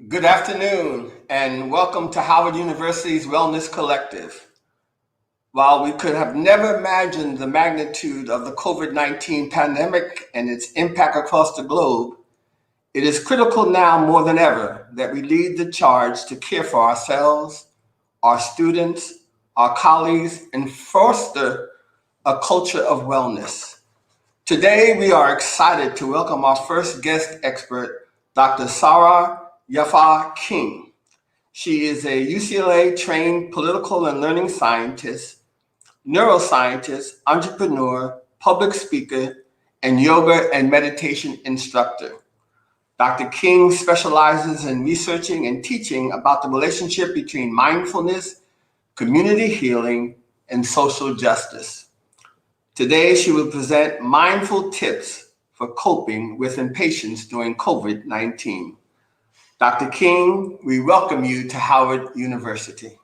Good afternoon, and welcome to Howard University's Wellness Collective. While we could have never imagined the magnitude of the COVID-19 pandemic and its impact across the globe, it is critical now more than ever that we lead the charge to care for ourselves, our students, our colleagues, and foster a culture of wellness. Today, we are excited to welcome our first guest expert, Dr. Sará Yafah King. She is a UCLA-trained political and learning scientist, neuroscientist, entrepreneur, public speaker, and yoga and meditation instructor. Dr. King specializes in researching and teaching about the relationship between mindfulness, community healing, and social justice. Today, she will present mindful tips for coping with impatience during COVID-19. Dr. King, we welcome you to Howard University.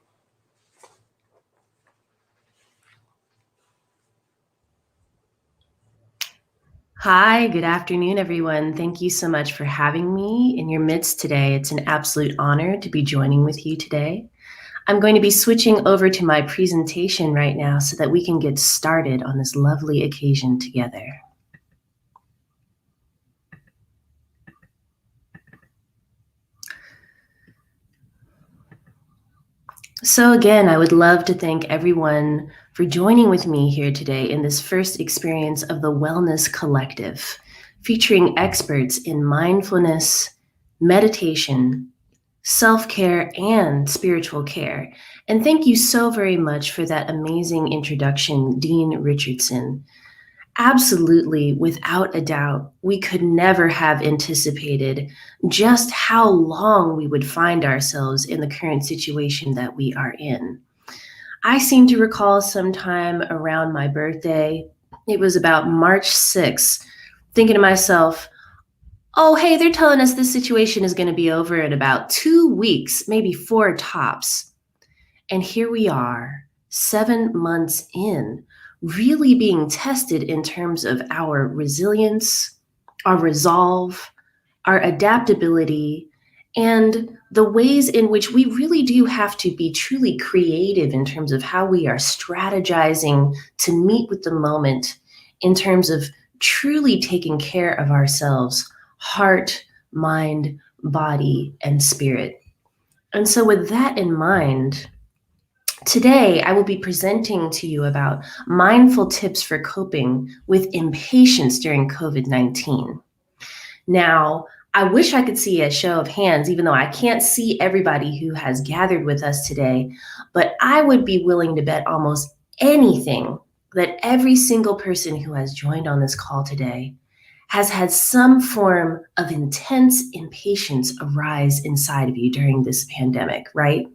Hi, good afternoon, everyone. Thank you so much for having me in your midst today. It's an absolute honor to be joining with you today. I'm going to be switching over to my presentation right now so that we can get started on this lovely occasion together. So again, I would love to thank everyone for joining with me here today in this first experience of the Wellness Collective, featuring experts in mindfulness, meditation, self-care, and spiritual care. And thank you so very much for that amazing introduction, Dean Richardson. Absolutely, without a doubt, we could never have anticipated just how long we would find ourselves in the current situation that we are in. I seem to recall sometime around my birthday, it was about March 6th, thinking to myself, oh, hey, they're telling us this situation is going to be over in about 2 weeks, maybe 4 tops. And here we are, 7 months in, really being tested in terms of our resilience, our resolve, our adaptability, and the ways in which we really do have to be truly creative in terms of how we are strategizing to meet with the moment in terms of truly taking care of ourselves, heart, mind, body, and spirit. And so with that in mind, today, I will be presenting to you about mindful tips for coping with impatience during COVID-19. Now, I wish I could see a show of hands, even though I can't see everybody who has gathered with us today, but I would be willing to bet almost anything that every single person who has joined on this call today has had some form of intense impatience arise inside of you during this pandemic, right?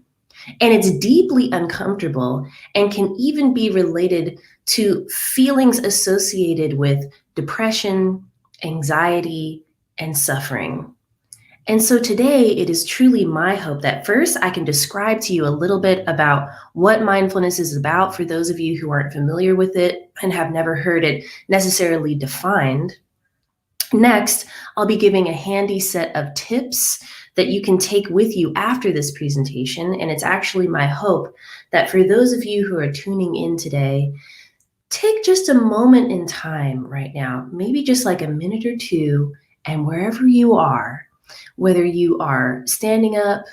And it's deeply uncomfortable and can even be related to feelings associated with depression, anxiety, and suffering. And so today, it is truly my hope that first I can describe to you a little bit about what mindfulness is about for those of you who aren't familiar with it and have never heard it necessarily defined. Next, I'll be giving a handy set of tips that you can take with you after this presentation. And it's actually my hope that for those of you who are tuning in today, take just a moment in time right now, maybe just like a minute or two, and wherever you are, whether you are standing up,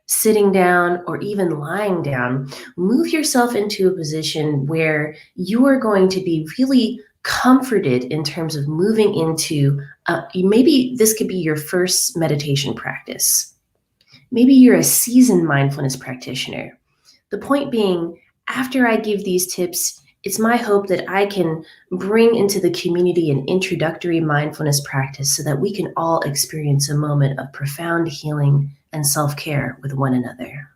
sitting down, or even lying down, move yourself into a position where you are going to be really comforted in terms of moving into, maybe this could be your first meditation practice. Maybe you're a seasoned mindfulness practitioner. The point being, after I give these tips, It's my hope that I can bring into the community an introductory mindfulness practice so that we can all experience a moment of profound healing and self-care with one another.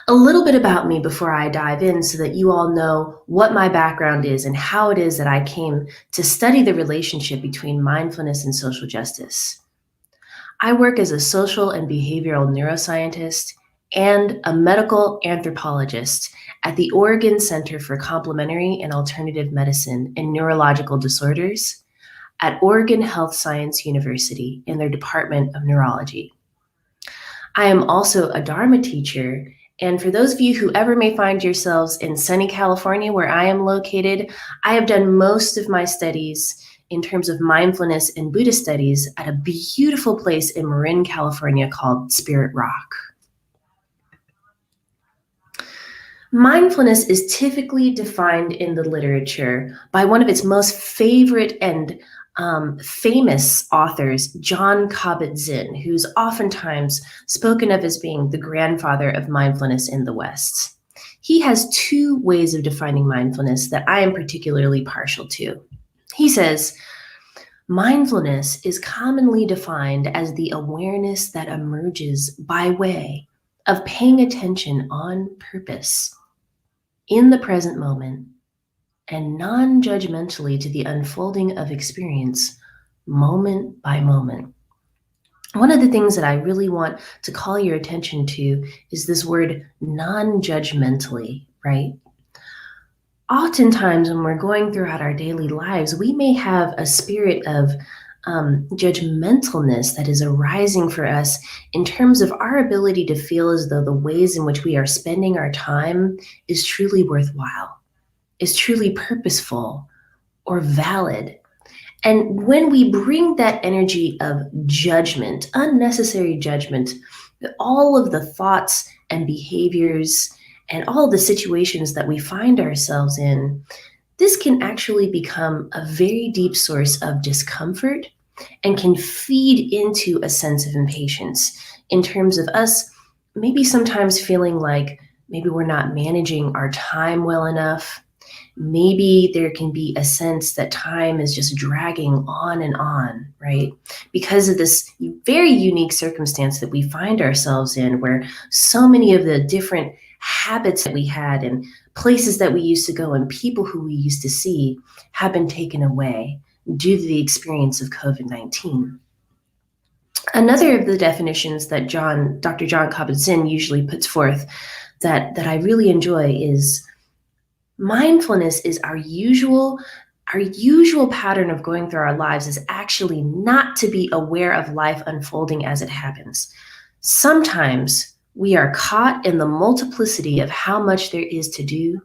A little bit about me before I dive in so that you all know what my background is and how it is that I came to study the relationship between mindfulness and social justice. I work as a social and behavioral neuroscientist and a medical anthropologist at the Oregon Center for Complementary and Alternative Medicine and Neurological Disorders at Oregon Health Science University in their Department of Neurology. I am also a Dharma teacher, and for those of you who ever may find yourselves in sunny California, where I am located, I have done most of my studies in terms of mindfulness and Buddhist studies at a beautiful place in Marin, California called Spirit Rock. Mindfulness is typically defined in the literature by one of its most favorite and famous authors, Jon Kabat-Zinn, who's oftentimes spoken of as being the grandfather of mindfulness in the West. He has two ways of defining mindfulness that I am particularly partial to. He says, mindfulness is commonly defined as the awareness that emerges by way of paying attention on purpose in the present moment and non-judgmentally to the unfolding of experience moment by moment. One of the things that I really want to call your attention to is this word non-judgmentally, right? Oftentimes when we're going throughout our daily lives, we may have a spirit of judgmentalness that is arising for us in terms of our ability to feel as though the ways in which we are spending our time is truly worthwhile, is truly purposeful or valid. And when we bring that energy of judgment, unnecessary judgment, all of the thoughts and behaviors and all the situations that we find ourselves in, this can actually become a very deep source of discomfort and can feed into a sense of impatience in terms of us maybe sometimes feeling like maybe we're not managing our time well enough. Maybe there can be a sense that time is just dragging on, right? Because of this very unique circumstance that we find ourselves in, where so many of the different habits that we had and places that we used to go and people who we used to see have been taken away due to the experience of COVID-19. Another of the definitions that Dr. Jon Kabat-Zinn usually puts forth that I really enjoy is mindfulness is our usual pattern of going through our lives is actually not to be aware of life unfolding as it happens. Sometimes we are caught in the multiplicity of how much there is to do,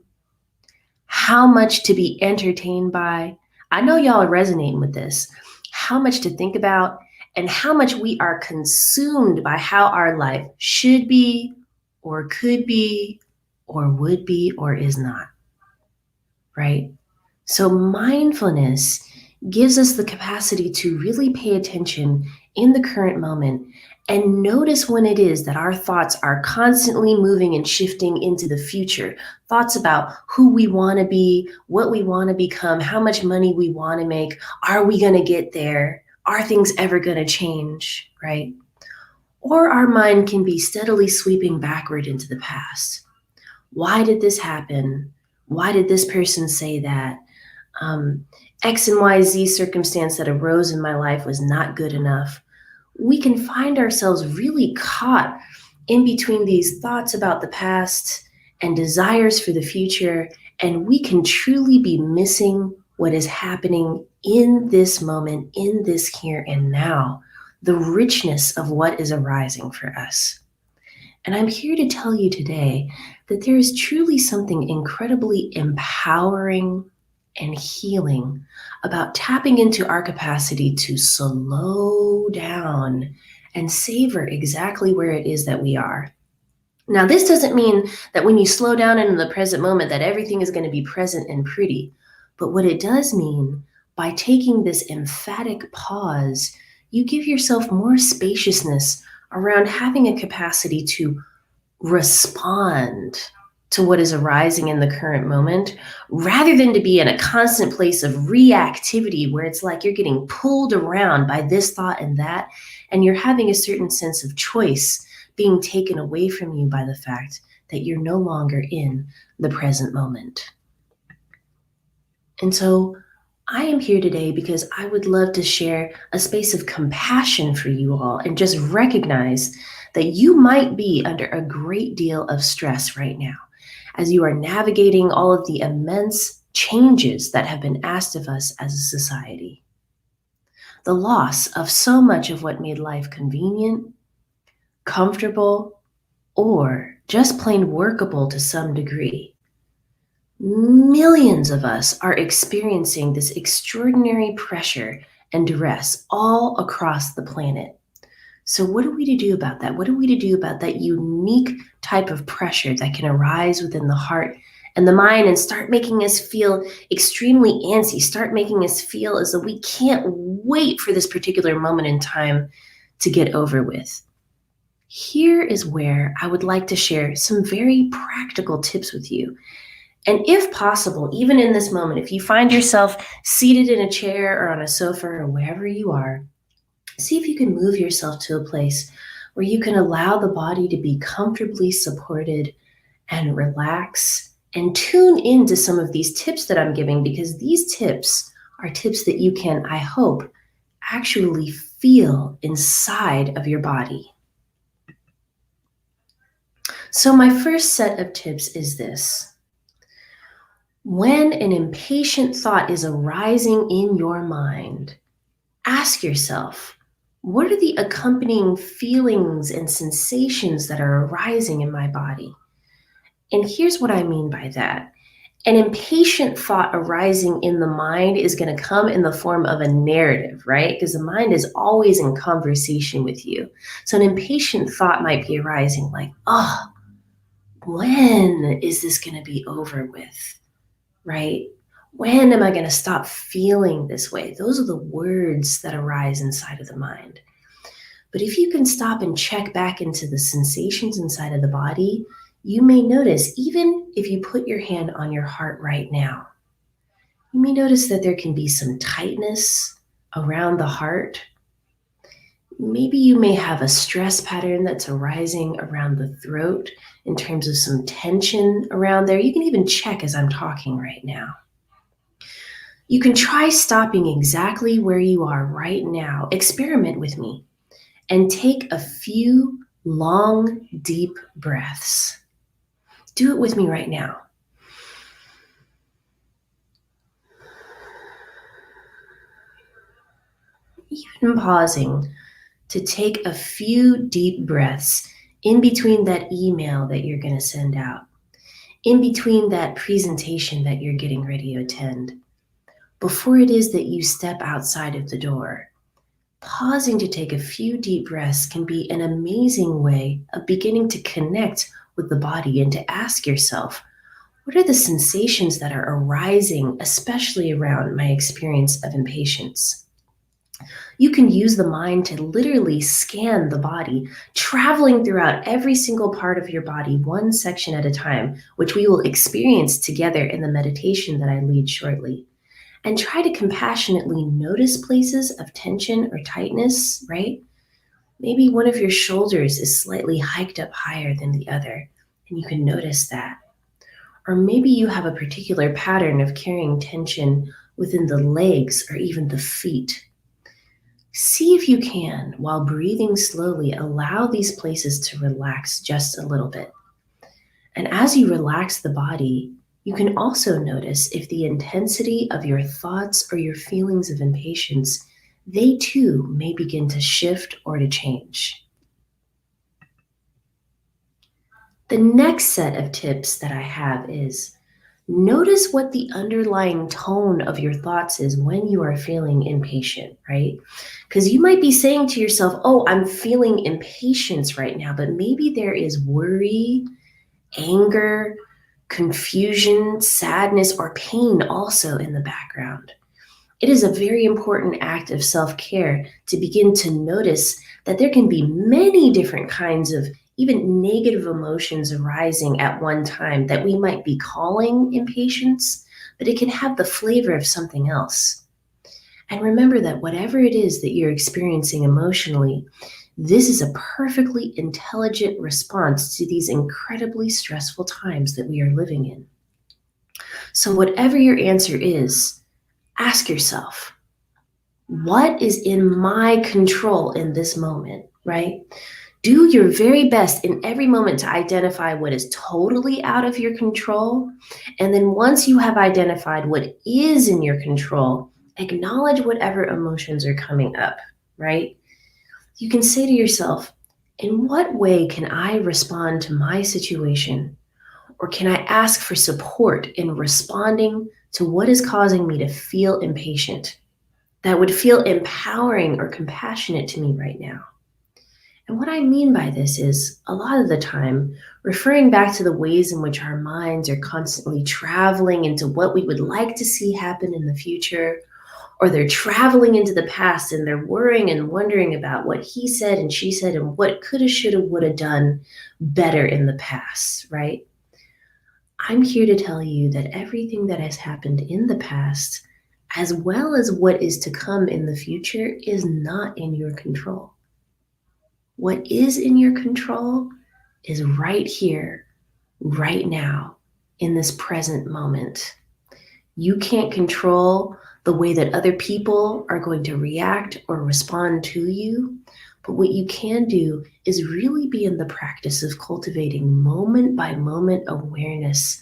how much to be entertained by. I know y'all are resonating with this. How much to think about and how much we are consumed by how our life should be or could be or would be or is not. Right? So mindfulness gives us the capacity to really pay attention in the current moment and notice when it is that our thoughts are constantly moving and shifting into the future. Thoughts about who we want to be, what we want to become, how much money we want to make. Are we going to get there? Are things ever going to change, right? Or our mind can be steadily sweeping backward into the past. Why did this happen? Why did this person say that? X and Y, Z circumstance that arose in my life was not good enough. We can find ourselves really caught in between these thoughts about the past and desires for the future, and we can truly be missing what is happening in this moment, in this here and now, the richness of what is arising for us. And I'm here to tell you today that there is truly something incredibly empowering and healing about tapping into our capacity to slow down and savor exactly where it is that we are. Now, this doesn't mean that when you slow down in the present moment that everything is going to be present and pretty. But what it does mean, by taking this emphatic pause, you give yourself more spaciousness around having a capacity to respond to what is arising in the current moment, rather than to be in a constant place of reactivity where it's like you're getting pulled around by this thought and that, and you're having a certain sense of choice being taken away from you by the fact that you're no longer in the present moment. And so I am here today because I would love to share a space of compassion for you all and just recognize that you might be under a great deal of stress right now as you are navigating all of the immense changes that have been asked of us as a society. The loss of so much of what made life convenient, comfortable, or just plain workable to some degree. Millions of us are experiencing this extraordinary pressure and duress all across the planet. So what are we to do about that? What are we to do about that unique type of pressure that can arise within the heart and the mind and start making us feel extremely antsy, start making us feel as though we can't wait for this particular moment in time to get over with? Here is where I would like to share some very practical tips with you. And if possible, even in this moment, if you find yourself seated in a chair or on a sofa or wherever you are, see if you can move yourself to a place where you can allow the body to be comfortably supported and relax and tune into some of these tips that I'm giving, because these tips are tips that you can, I hope, actually feel inside of your body. So my first set of tips is this. When an impatient thought is arising in your mind, ask yourself, what are the accompanying feelings and sensations that are arising in my body? And here's what I mean by that. An impatient thought arising in the mind is going to come in the form of a narrative, right? Because the mind is always in conversation with you. So an impatient thought might be arising like, oh, when is this going to be over with, right? When am I going to stop feeling this way? Those are the words that arise inside of the mind. But if you can stop and check back into the sensations inside of the body, you may notice, even if you put your hand on your heart right now, you may notice that there can be some tightness around the heart. Maybe you may have a stress pattern that's arising around the throat in terms of some tension around there. You can even check as I'm talking right now. You can try stopping exactly where you are right now. Experiment with me and take a few long, deep breaths. Do it with me right now. Even pausing to take a few deep breaths in between that email that you're going to send out, in between that presentation that you're getting ready to attend, before it is that you step outside of the door. Pausing to take a few deep breaths can be an amazing way of beginning to connect with the body and to ask yourself, what are the sensations that are arising, especially around my experience of impatience? You can use the mind to literally scan the body, traveling throughout every single part of your body, one section at a time, which we will experience together in the meditation that I lead shortly. And try to compassionately notice places of tension or tightness, right? Maybe one of your shoulders is slightly hiked up higher than the other, and you can notice that. Or maybe you have a particular pattern of carrying tension within the legs or even the feet. See if you can, while breathing slowly, allow these places to relax just a little bit. And as you relax the body, you can also notice if the intensity of your thoughts or your feelings of impatience, they too may begin to shift or to change. The next set of tips that I have is notice what the underlying tone of your thoughts is when you are feeling impatient, right? Because you might be saying to yourself, oh, I'm feeling impatience right now, but maybe there is worry, anger, confusion, sadness, or pain also in the background. It is a very important act of self-care to begin to notice that there can be many different kinds of even negative emotions arising at one time that we might be calling impatience, but it can have the flavor of something else. And remember that whatever it is that you're experiencing emotionally, this is a perfectly intelligent response to these incredibly stressful times that we are living in. So whatever your answer is, ask yourself, what is in my control in this moment, right? Do your very best in every moment to identify what is totally out of your control. And then once you have identified what is in your control, acknowledge whatever emotions are coming up, right? You can say to yourself, in what way can I respond to my situation? Or can I ask for support in responding to what is causing me to feel impatient? That would feel empowering or compassionate to me right now. And what I mean by this is, a lot of the time, referring back to the ways in which our minds are constantly traveling into what we would like to see happen in the future, or they're traveling into the past and they're worrying and wondering about what he said and she said and what coulda, shoulda, woulda done better in the past, right? I'm here to tell you that everything that has happened in the past, as well as what is to come in the future, is not in your control. What is in your control is right here, right now, in this present moment. You can't control the way that other people are going to react or respond to you, but what you can do is really be in the practice of cultivating moment by moment awareness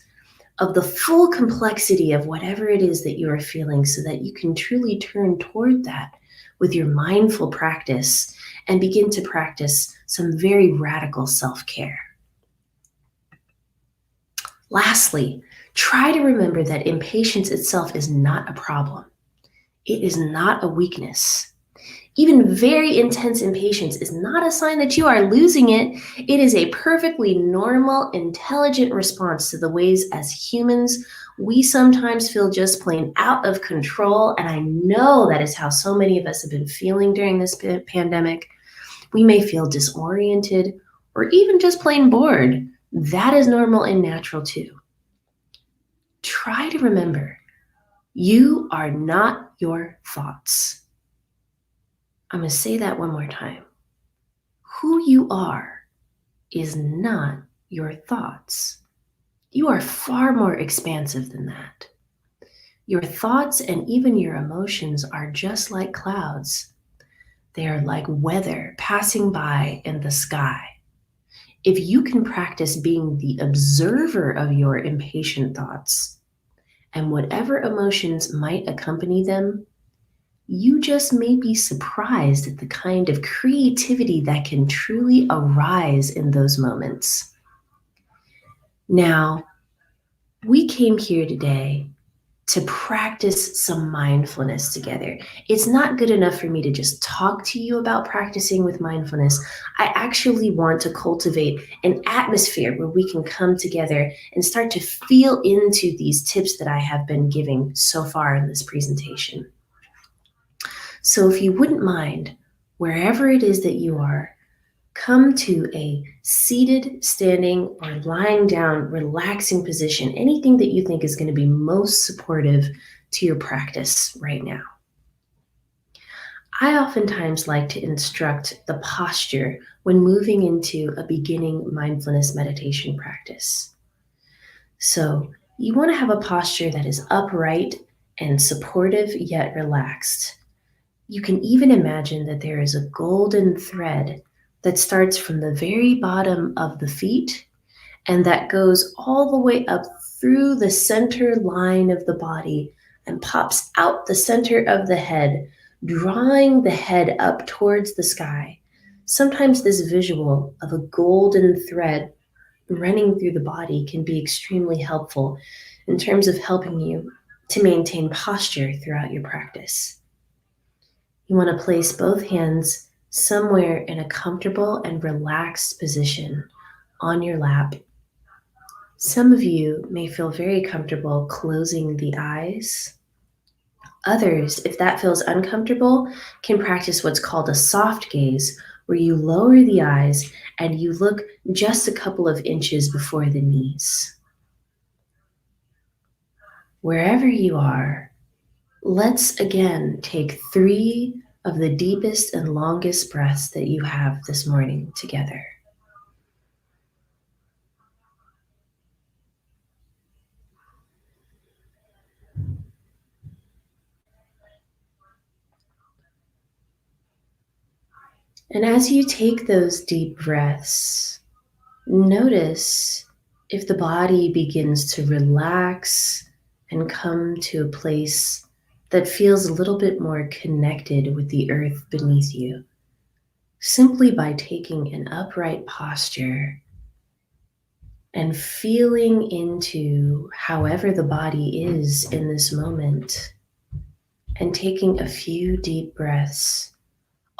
of the full complexity of whatever it is that you are feeling, so that you can truly turn toward that with your mindful practice and begin to practice some very radical self-care. Lastly, try to remember that impatience itself is not a problem. It is not a weakness. Even very intense impatience is not a sign that you are losing it. It is a perfectly normal, intelligent response to the ways as humans we sometimes feel just plain out of control. And I know that is how so many of us have been feeling during this pandemic. We may feel disoriented or even just plain bored. That is normal and natural too. Try to remember, you are not your thoughts. I'm going to say that one more time. Who you are is not your thoughts. You are far more expansive than that. Your thoughts and even your emotions are just like clouds. They are like weather passing by in the sky. If you can practice being the observer of your impatient thoughts and whatever emotions might accompany them, you just may be surprised at the kind of creativity that can truly arise in those moments. Now, we came here today to practice some mindfulness together. It's not good enough for me to just talk to you about practicing with mindfulness. I actually want to cultivate an atmosphere where we can come together and start to feel into these tips that I have been giving so far in this presentation. So if you wouldn't mind, wherever it is that you are, come to a seated, standing, or lying down, relaxing position, anything that you think is going to be most supportive to your practice right now. I oftentimes like to instruct the posture when moving into a beginning mindfulness meditation practice. So you want to have a posture that is upright and supportive yet relaxed. You can even imagine that there is a golden thread that starts from the very bottom of the feet and that goes all the way up through the center line of the body and pops out the center of the head, drawing the head up towards the sky. Sometimes this visual of a golden thread running through the body can be extremely helpful in terms of helping you to maintain posture throughout your practice. You want to place both hands somewhere in a comfortable and relaxed position on your lap. Some of you may feel very comfortable closing the eyes. Others, if that feels uncomfortable, can practice what's called a soft gaze, where you lower the eyes and you look just a couple of inches before the knees. Wherever you are, let's again take 3 of the deepest and longest breaths that you have this morning together. And as you take those deep breaths, notice if the body begins to relax and come to a place that feels a little bit more connected with the earth beneath you, simply by taking an upright posture and feeling into however the body is in this moment and taking a few deep breaths.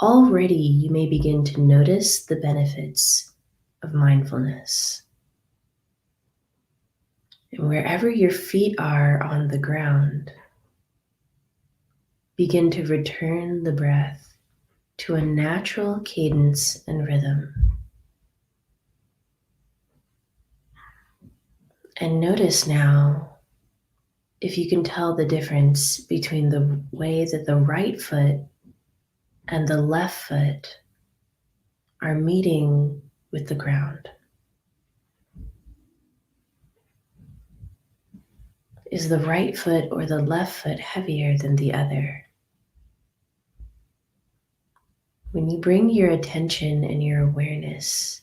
Already you may begin to notice the benefits of mindfulness. And wherever your feet are on the ground, begin to return the breath to a natural cadence and rhythm. And notice now if you can tell the difference between the way that the right foot and the left foot are meeting with the ground. Is the right foot or the left foot heavier than the other? When you bring your attention and your awareness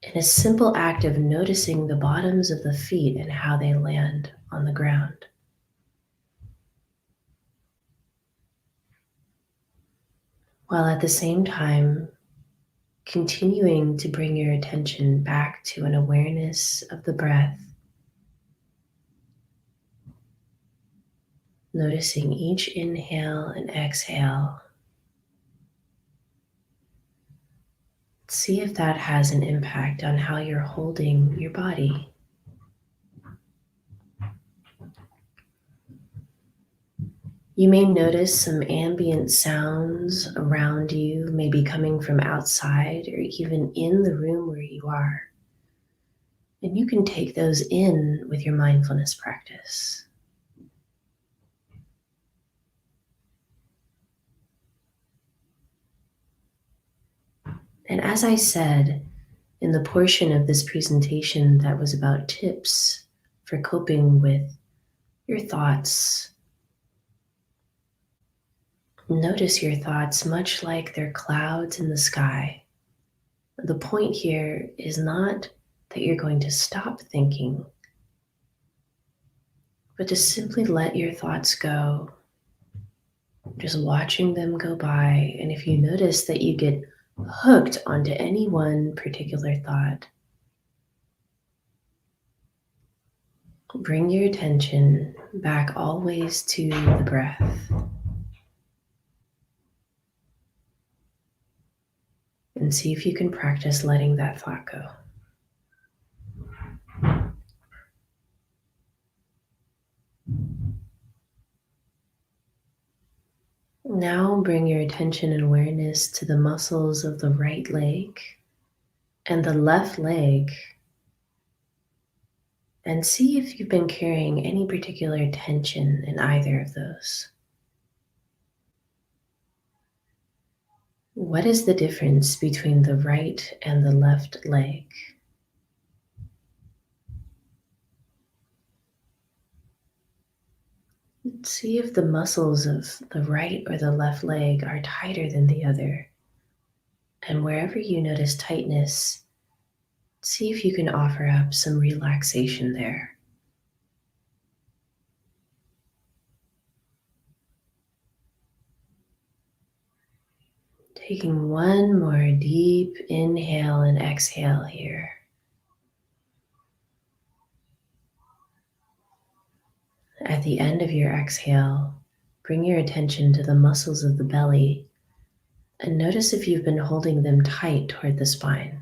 in a simple act of noticing the bottoms of the feet and how they land on the ground, while at the same time continuing to bring your attention back to an awareness of the breath, noticing each inhale and exhale. See if that has an impact on how you're holding your body. You may notice some ambient sounds around you, maybe coming from outside or even in the room where you are. And you can take those in with your mindfulness practice. And as I said in the portion of this presentation that was about tips for coping with your thoughts, notice your thoughts much like they're clouds in the sky. The point here is not that you're going to stop thinking, but to simply let your thoughts go, just watching them go by. And if you notice that you get hooked onto any one particular thought, bring your attention back always to the breath. And see if you can practice letting that thought go. Now bring your attention and awareness to the muscles of the right leg and the left leg, and see if you've been carrying any particular tension in either of those. What is the difference between the right and the left leg? See if the muscles of the right or the left leg are tighter than the other. And wherever you notice tightness, see if you can offer up some relaxation there. Taking one more deep inhale and exhale here. At the end of your exhale, bring your attention to the muscles of the belly and notice if you've been holding them tight toward the spine.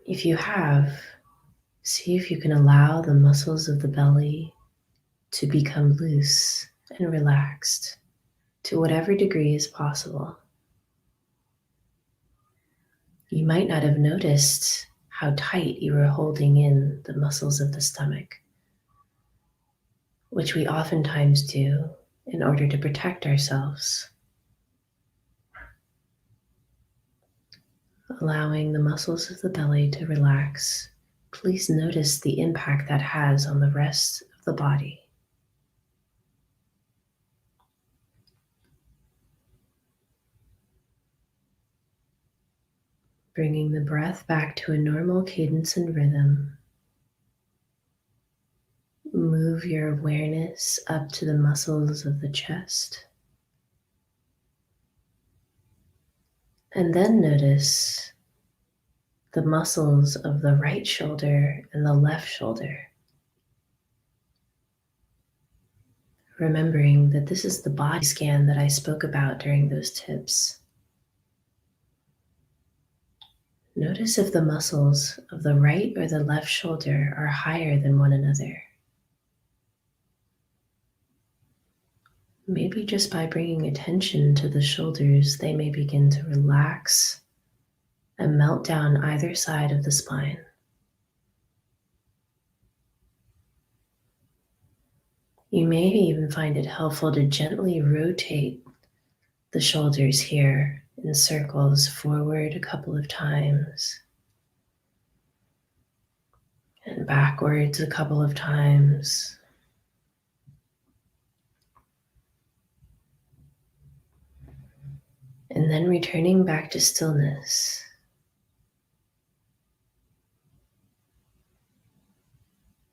If you have, see if you can allow the muscles of the belly to become loose and relaxed, to whatever degree is possible. You might not have noticed how tight you were holding in the muscles of the stomach, which we oftentimes do in order to protect ourselves. Allowing the muscles of the belly to relax, please notice the impact that has on the rest of the body. Bringing the breath back to a normal cadence and rhythm. Move your awareness up to the muscles of the chest. And then notice the muscles of the right shoulder and the left shoulder. Remembering that this is the body scan that I spoke about during those tips. Notice if the muscles of the right or the left shoulder are higher than one another. Maybe just by bringing attention to the shoulders, they may begin to relax and melt down either side of the spine. You may even find it helpful to gently rotate the shoulders here in circles forward a couple of times and backwards a couple of times. And then returning back to stillness.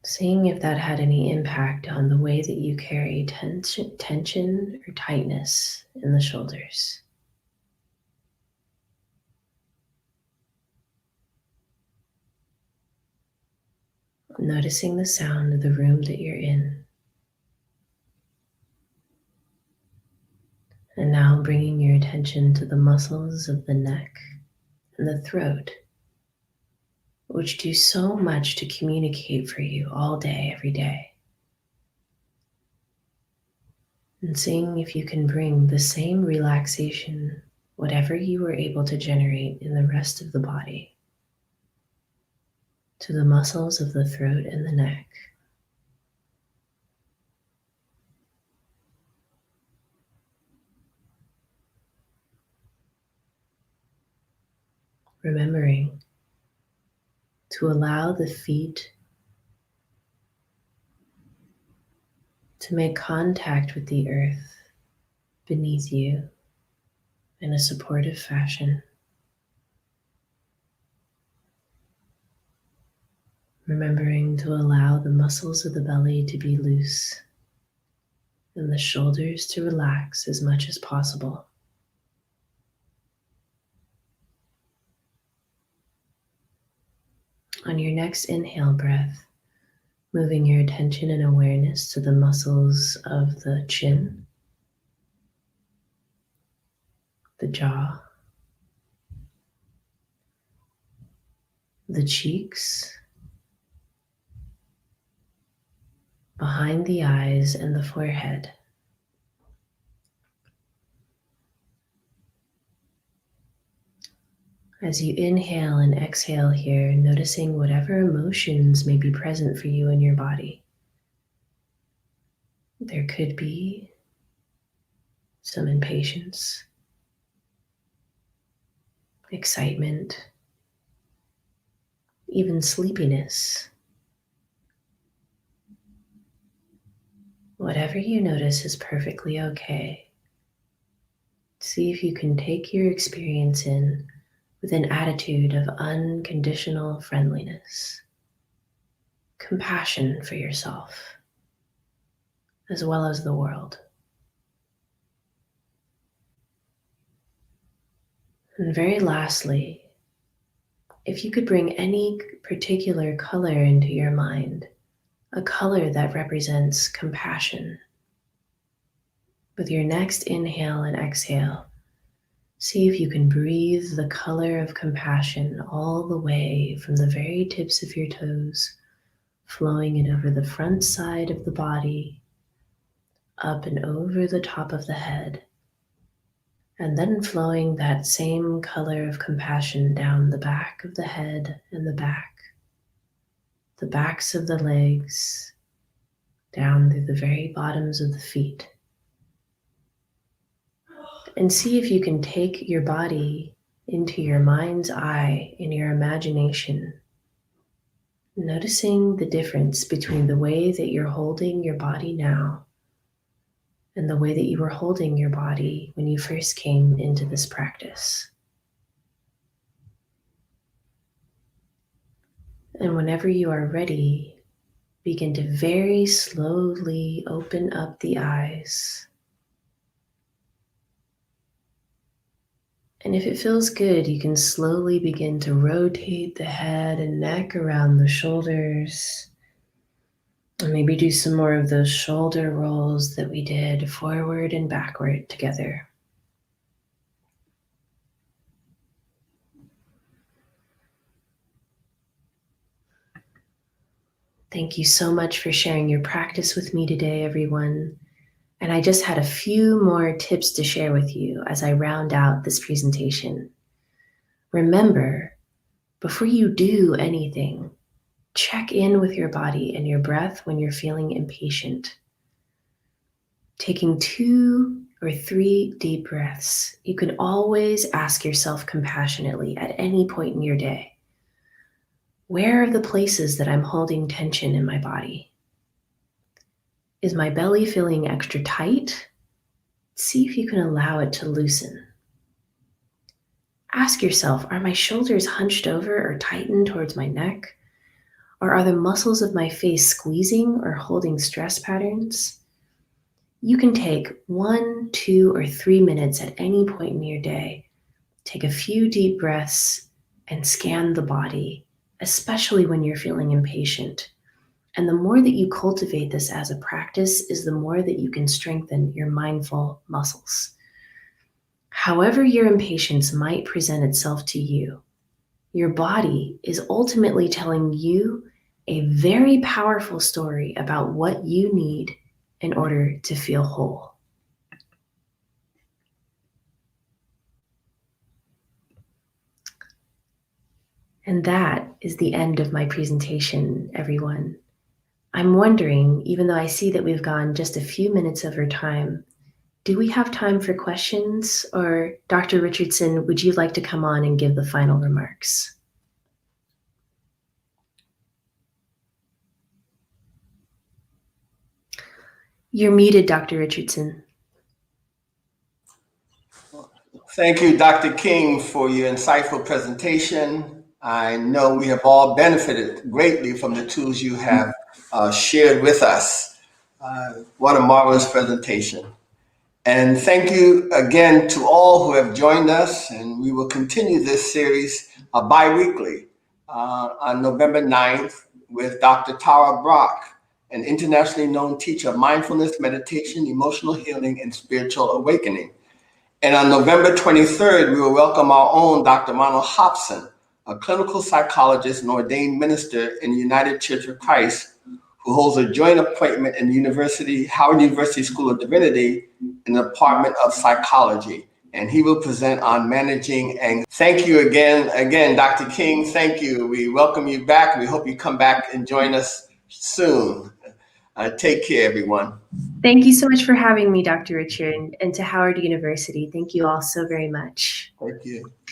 Seeing if that had any impact on the way that you carry tension or tightness in the shoulders. Noticing the sound of the room that you're in. And now bringing your attention to the muscles of the neck and the throat, which do so much to communicate for you all day, every day. And seeing if you can bring the same relaxation, whatever you were able to generate in the rest of the body, to the muscles of the throat and the neck. Remembering to allow the feet to make contact with the earth beneath you in a supportive fashion. Remembering to allow the muscles of the belly to be loose and the shoulders to relax as much as possible. On your next inhale breath, moving your attention and awareness to the muscles of the chin, the jaw, the cheeks, behind the eyes and the forehead. As you inhale and exhale here, noticing whatever emotions may be present for you in your body. There could be some impatience, excitement, even sleepiness. Whatever you notice is perfectly okay. See if you can take your experience in with an attitude of unconditional friendliness, compassion for yourself, as well as the world. And very lastly, if you could bring any particular color into your mind, a color that represents compassion, with your next inhale and exhale, see if you can breathe the color of compassion all the way from the very tips of your toes, flowing it over the front side of the body, up and over the top of the head, And then flowing that same color of compassion down the back of the head and the backs of the legs, down through the very bottoms of the feet. And see if you can take your body into your mind's eye, in your imagination, noticing the difference between the way that you're holding your body now and the way that you were holding your body when you first came into this practice. And whenever you are ready, begin to very slowly open up the eyes. And if it feels good, you can slowly begin to rotate the head and neck around the shoulders. And maybe do some more of those shoulder rolls that we did forward and backward together. Thank you so much for sharing your practice with me today, everyone. And I just had a few more tips to share with you as I round out this presentation. Remember, before you do anything, check in with your body and your breath when you're feeling impatient. Taking 2 or 3 deep breaths, you can always ask yourself compassionately at any point in your day, where are the places that I'm holding tension in my body? Is my belly feeling extra tight? See if you can allow it to loosen. Ask yourself, are my shoulders hunched over or tightened towards my neck? Or are the muscles of my face squeezing or holding stress patterns? You can take 1, 2, or 3 minutes at any point in your day. Take a few deep breaths and scan the body, especially when you're feeling impatient. And the more that you cultivate this as a practice is the more that you can strengthen your mindful muscles. However your impatience might present itself to you, your body is ultimately telling you a very powerful story about what you need in order to feel whole. And that is the end of my presentation, everyone. I'm wondering, even though I see that we've gone just a few minutes over time, do we have time for questions? Or Dr. Richardson, would you like to come on and give the final remarks? You're muted, Dr. Richardson. Thank you, Dr. King, for your insightful presentation. I know we have all benefited greatly from the tools you have shared with us. What a marvelous presentation. And thank you again to all who have joined us, and we will continue this series bi-weekly on November 9th with Dr. Tara Brock, an internationally known teacher of mindfulness, meditation, emotional healing, and spiritual awakening. And on November 23rd, we will welcome our own Dr. Ronald Hobson, a clinical psychologist and ordained minister in the United Church of Christ, who holds a joint appointment in the Howard University School of Divinity in the Department of Psychology. And he will present on managing anxiety. Thank you again, Dr. King. Thank you. We welcome you back. We hope you come back and join us soon. Take care, everyone. Thank you so much for having me, Dr. Richard, and to Howard University. Thank you all so very much. Thank you.